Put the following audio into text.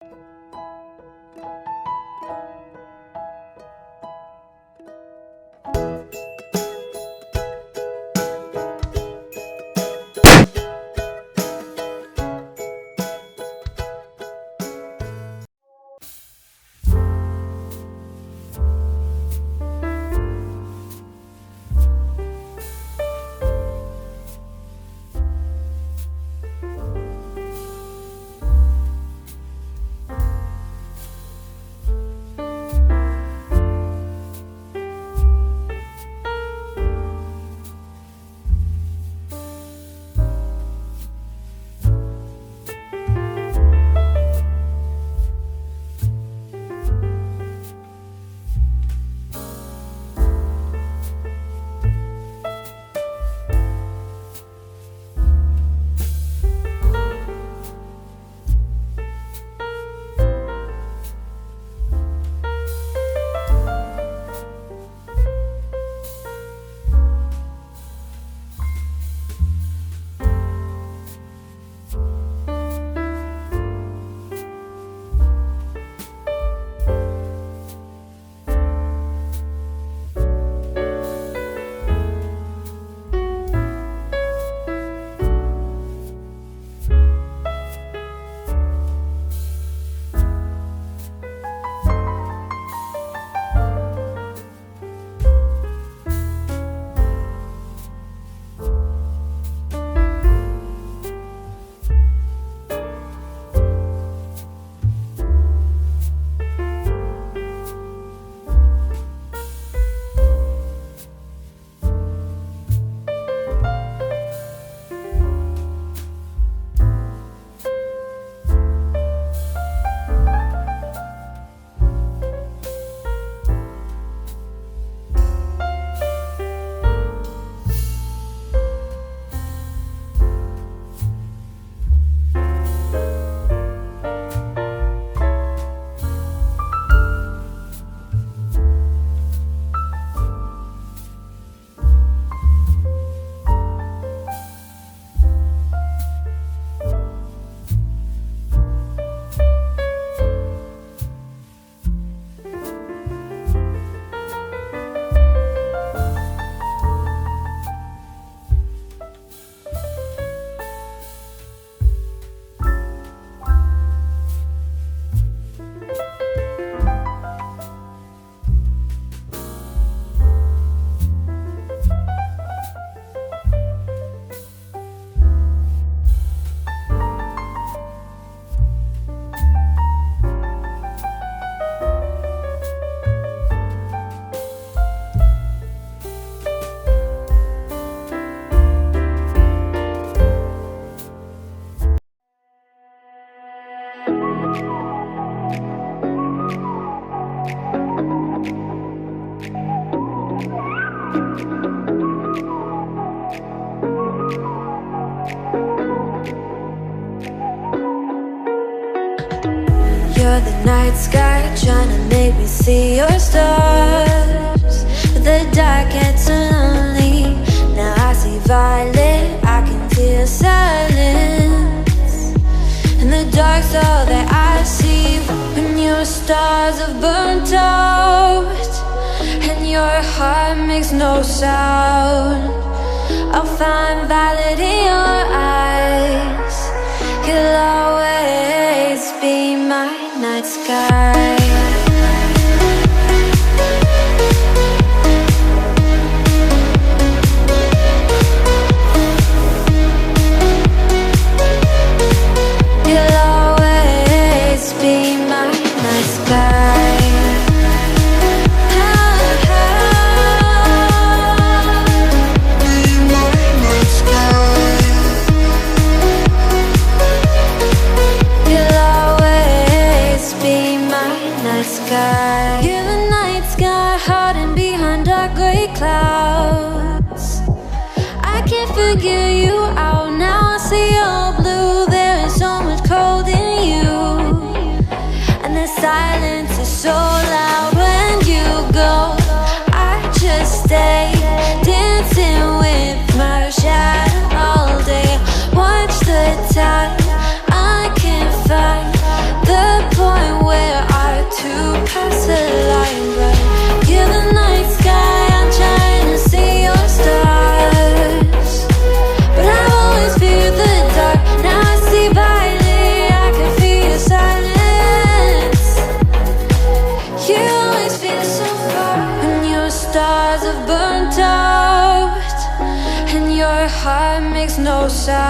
You're the night sky, trying to make me see your stars. But the dark gets so lonely. Now I see violet, I can feel silence. And the dark's all that I see. When your stars have burnt out and your heart makes no sound, I'll find violet in your eyes. You'll always be my night sky. You'll always be my night sky. You're the night sky, hiding behind dark gray clouds. I can't figure you out now. I see you're blue. There is so much cold in you, and the silence is so loud when you go. I just stay dancing with my shadow all day. Watch the time, I can't find the closer.